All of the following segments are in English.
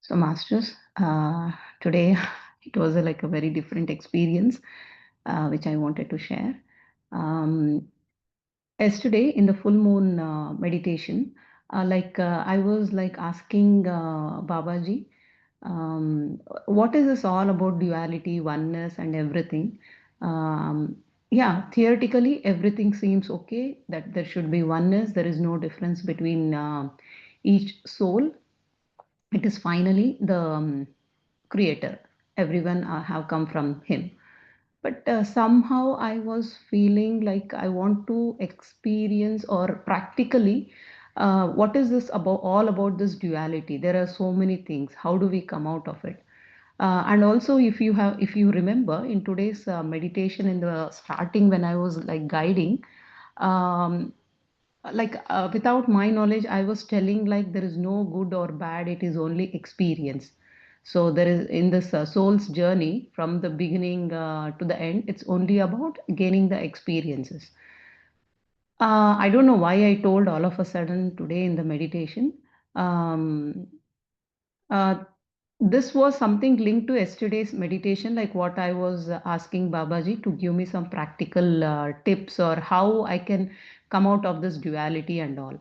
So, Masters, today it was like a very different experience, which I wanted to share. Um, Yesterday in the full moon meditation, I was like asking Babaji, what is this all about duality, oneness, and everything? Um, yeah, theoretically, everything seems okay, that there should be oneness, there is no difference between each soul. It is finally the creator. Everyone have come from him. But somehow I was feeling like I want to experience or practically what is this about, all about this duality. There are so many things. How do we come out of it? And also, if you remember in today's meditation in the starting when I was like guiding, um, without my knowledge I was telling like there is no good or bad, it is only experience. So there is in this soul's journey from the beginning to the end, it's only about gaining the experiences. I don't know why I told all of a sudden today in the meditation. um, uh, this was something linked to yesterday's meditation, like what I was asking Babaji to give me some practical tips or how I can come out of this duality and all.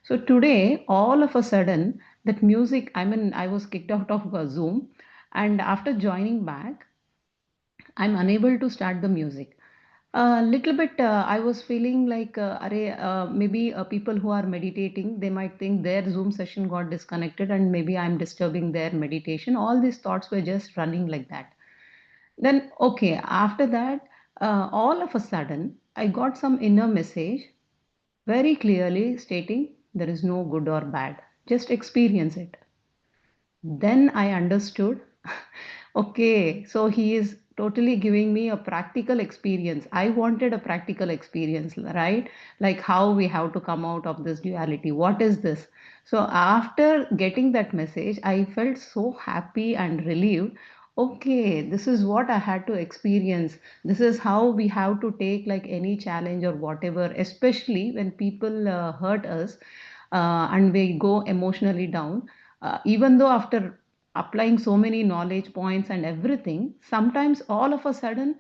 So today, all of a sudden, that music, I mean, I was kicked out of Zoom, and after joining back, I'm unable to start the music. A little bit, I was feeling like, maybe people who are meditating, they might think their Zoom session got disconnected and maybe I'm disturbing their meditation. All these thoughts were just running like that. Then, okay, after that, all of a sudden, I got some inner message very clearly stating there is no good or bad. Just experience it. Then I understood. Okay, so he is totally giving me a practical experience. I wanted a practical experience, right? Like how we have to come out of this duality. What is this? So after getting that message, I felt so happy and relieved. Okay, this is what I had to experience. This is how we have to take like any challenge or whatever, especially when people hurt us and we go emotionally down. Even though after applying so many knowledge points and everything, sometimes all of a sudden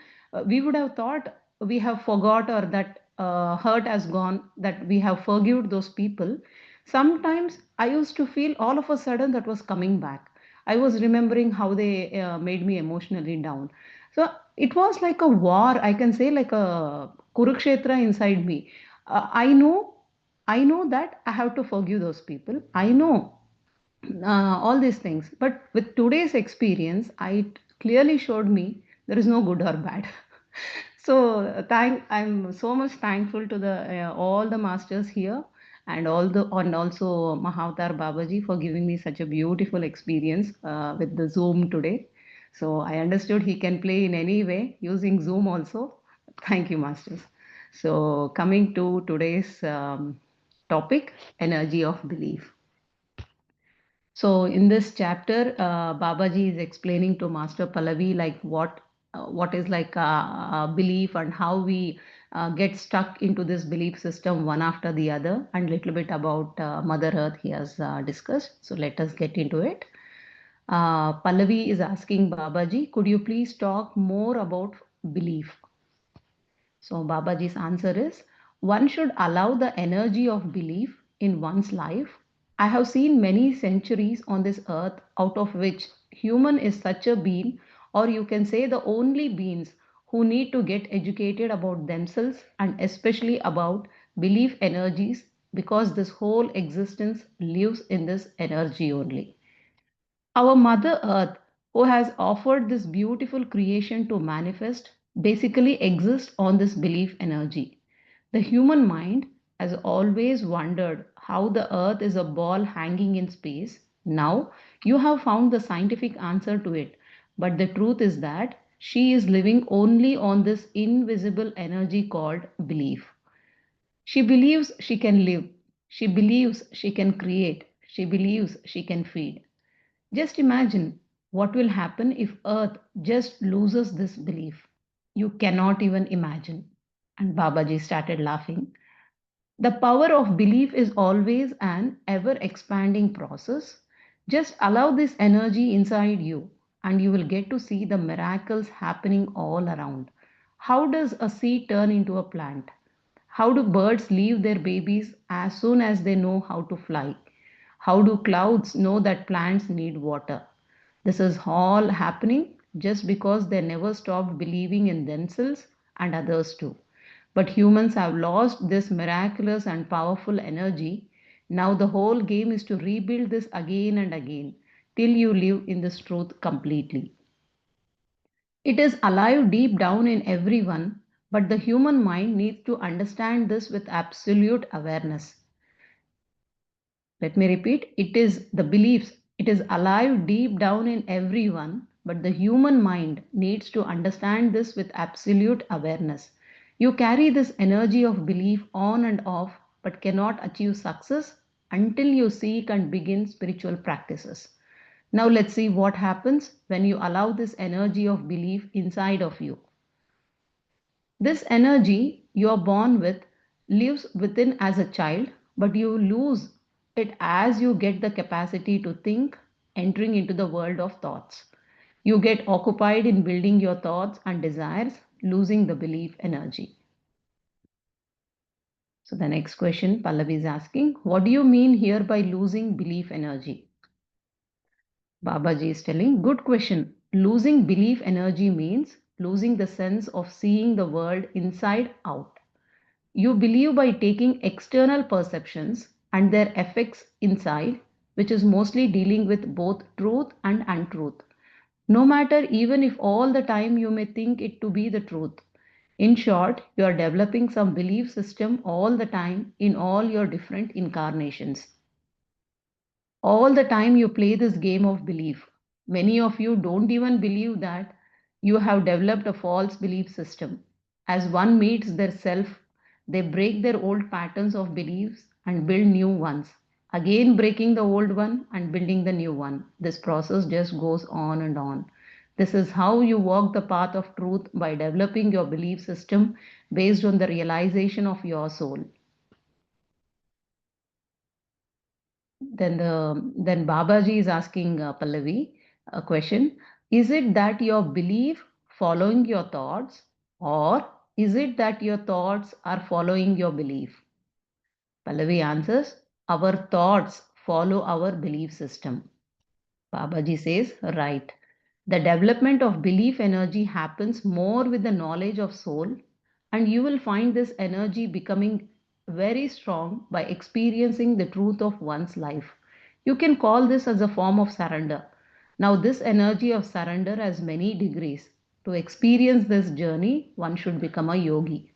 we would have thought we have forgot or that hurt has gone, that we have forgiven those people. Sometimes I used to feel all of a sudden that was coming back. I was remembering how they made me emotionally down. So it was like a war, I can say, like a Kurukshetra inside me. I know that I have to forgive those people. I know all these things. But with today's experience, it clearly showed me there is no good or bad. So I'm so much thankful to the all the masters here and also Mahavatar Babaji for giving me such a beautiful experience with the Zoom today. So I understood he can play in any way using Zoom also. Thank you, masters. So coming to today's topic, energy of belief. So in this chapter, Babaji is explaining to Master Pallavi like what is like belief and how we get stuck into this belief system one after the other, and little bit about Mother Earth he has discussed. So let us get into it. Pallavi is asking Babaji, could you please talk more about belief? So Babaji's answer is, one should allow the energy of belief in one's life. I have seen many centuries on this earth, out of which human is such a being, or you can say the only beings who need to get educated about themselves and especially about belief energies, because this whole existence lives in this energy only. Our Mother Earth, who has offered this beautiful creation to manifest, basically exists on this belief energy. The human mind has always wondered how the earth is a ball hanging in space. Now you have found the scientific answer to it. But the truth is that she is living only on this invisible energy called belief. She believes she can live. She believes she can create. She believes she can feed. Just imagine what will happen if Earth just loses this belief. You cannot even imagine. And Babaji started laughing. The power of belief is always an ever expanding process. Just allow this energy inside you, and you will get to see the miracles happening all around. How does a seed turn into a plant? How do birds leave their babies as soon as they know how to fly? How do clouds know that plants need water? This is all happening just because they never stopped believing in themselves and others too. But humans have lost this miraculous and powerful energy. Now the whole game is to rebuild this again and again till you live in this truth completely. It is alive deep down in everyone, but the human mind needs to understand this with absolute awareness. Let me repeat, it is the beliefs, it is alive deep down in everyone, but the human mind needs to understand this with absolute awareness. You carry this energy of belief on and off, but cannot achieve success until you seek and begin spiritual practices. Now, let's see what happens when you allow this energy of belief inside of you. This energy you are born with lives within as a child, but you lose it as you get the capacity to think, entering into the world of thoughts. You get occupied in building your thoughts and desires, losing the belief energy. So, the next question Pallavi is asking, what do you mean here by losing belief energy? Babaji is telling, good question. Losing belief energy means losing the sense of seeing the world inside out. You believe by taking external perceptions and their effects inside, which is mostly dealing with both truth and untruth. No matter, even if all the time you may think it to be the truth. In short, you are developing some belief system all the time in all your different incarnations. All the time you play this game of belief. Many of you don't even believe that you have developed a false belief system. As one meets their self, they break their old patterns of beliefs and build new ones. Again, breaking the old one and building the new one. This process just goes on and on. This is how you walk the path of truth by developing your belief system based on the realization of your soul. Then Babaji is asking Pallavi a question. Is it that your belief following your thoughts, or is it that your thoughts are following your belief? Pallavi answers, our thoughts follow our belief system. Babaji says, right. The development of belief energy happens more with the knowledge of soul, and you will find this energy becoming very strong by experiencing the truth of one's life. You can call this as a form of surrender. Now, this energy of surrender has many degrees. To experience this journey, one should become a yogi.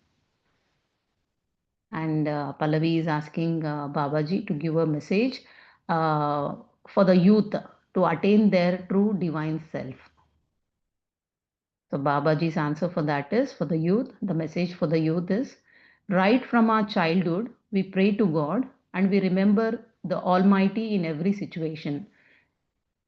And Pallavi is asking Babaji to give a message uh, for the youth to attain their true divine self. So Babaji's answer for that is, for the youth, the message for the youth is, right from our childhood, we pray to God and we remember the Almighty in every situation.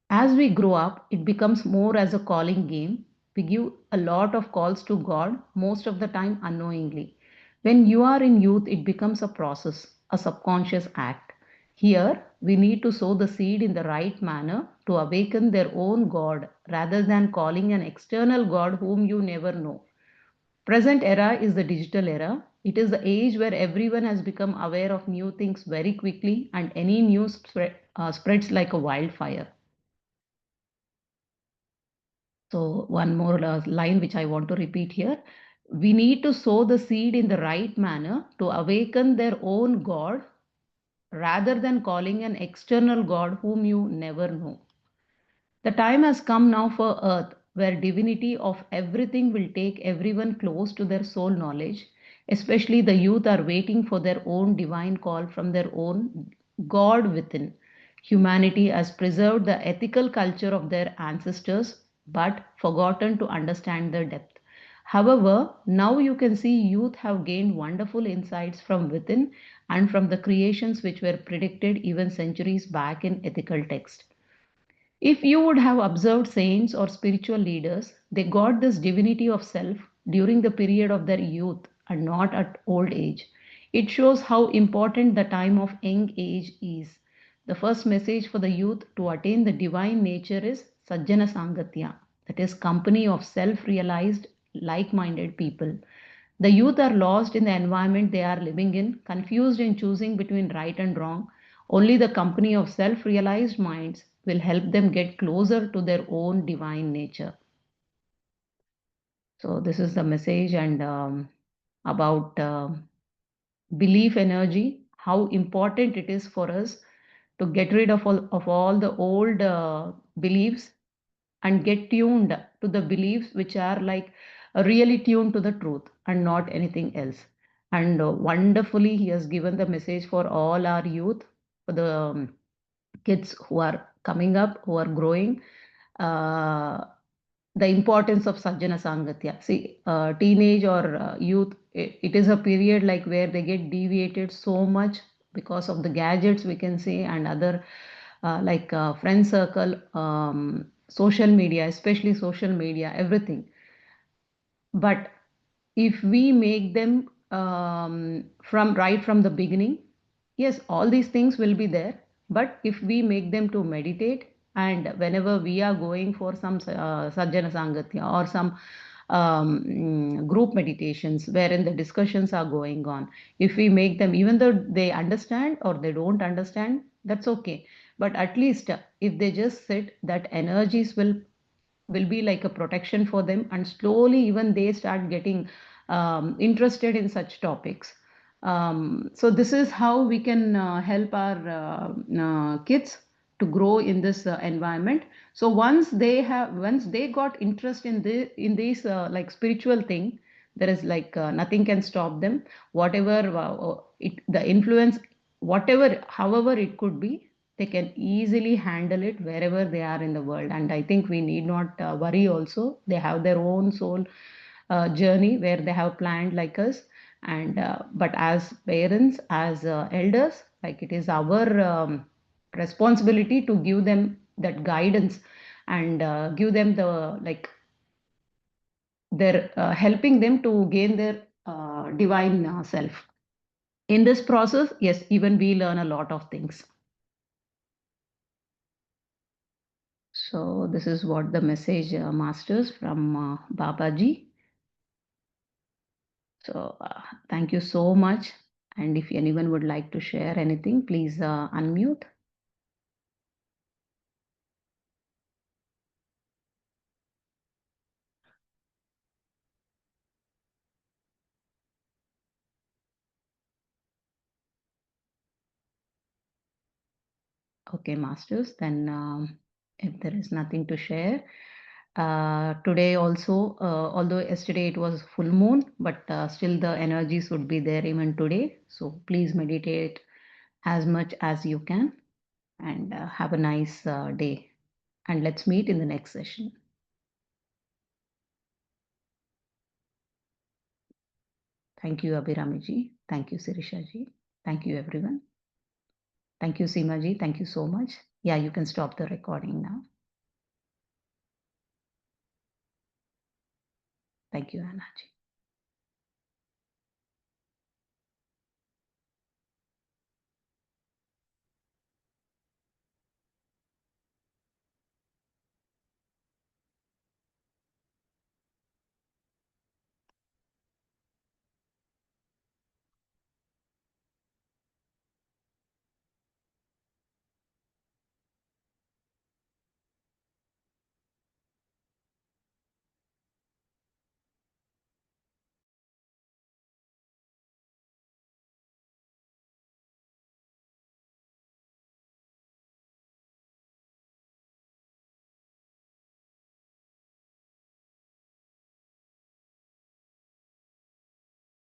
As we grow up, it becomes more as a calling game. We give a lot of calls to God, most of the time unknowingly. When you are in youth, it becomes a process, a subconscious act. Here, we need to sow the seed in the right manner to awaken their own God rather than calling an external God whom you never know. Present era is the digital era. It is the age where everyone has become aware of new things very quickly and any news spreads like a wildfire. So, one more line which I want to repeat here. We need to sow the seed in the right manner to awaken their own God rather than calling an external God whom you never know. The time has come now for earth where divinity of everything will take everyone close to their soul knowledge. Especially the youth are waiting for their own divine call from their own God within. Humanity has preserved the ethical culture of their ancestors but forgotten to understand their depth. However, now you can see youth have gained wonderful insights from within and from the creations which were predicted even centuries back in ethical text. If you would have observed saints or spiritual leaders, they got this divinity of self during the period of their youth and not at old age. It shows how important the time of young age is. The first message for the youth to attain the divine nature is Sajjana Sangatya, that is, company of self realized, like minded people. The youth are lost in the environment they are living in, confused in choosing between right and wrong. Only the company of self realized minds will help them get closer to their own divine nature. So, this is the message, and about belief energy, how important it is for us to get rid of all the old beliefs and get tuned to the beliefs which are like really tuned to the truth and not anything else. And wonderfully, he has given the message for all our youth, for the kids who are coming up, who are growing. Uh, the importance of Sajjana Sangatya. See, teenage or youth, it is a period like where they get deviated so much because of the gadgets, we can say, and other like friend circle, social media, especially social media, everything. But if we make them from right from the beginning, yes, all these things will be there. But if we make them to meditate, and whenever we are going for some Sajjana Sangatya or some group meditations wherein the discussions are going on, if we make them, even though they understand or they don't understand, that's okay. But at least if they just sit, that energies will be like a protection for them, and slowly even they start getting interested in such topics. So this is how we can help our kids to grow in this environment. So once they got interest in this like spiritual thing, there is like nothing can stop them. Whatever the influence, whatever, however it could be, they can easily handle it wherever they are in the world. And I think we need not worry also. They have their own soul journey where they have planned like us. And but as parents, as elders, like it is our responsibility to give them that guidance and give them the like their helping them to gain their divine self. In this process, yes, even we learn a lot of things. So this is what the message masters from Babaji. So thank you so much. And if anyone would like to share anything, please unmute. Okay, masters, then if there is nothing to share, today also, although yesterday it was full moon, but still the energies would be there even today. So please meditate as much as you can, and have a nice day. And let's meet in the next session. Thank you, Abhiramiji. Thank you, Sirishaji. Thank you, everyone. Thank you, Seemaji. Thank you so much. Yeah, you can stop the recording now. Thank you, Annaji.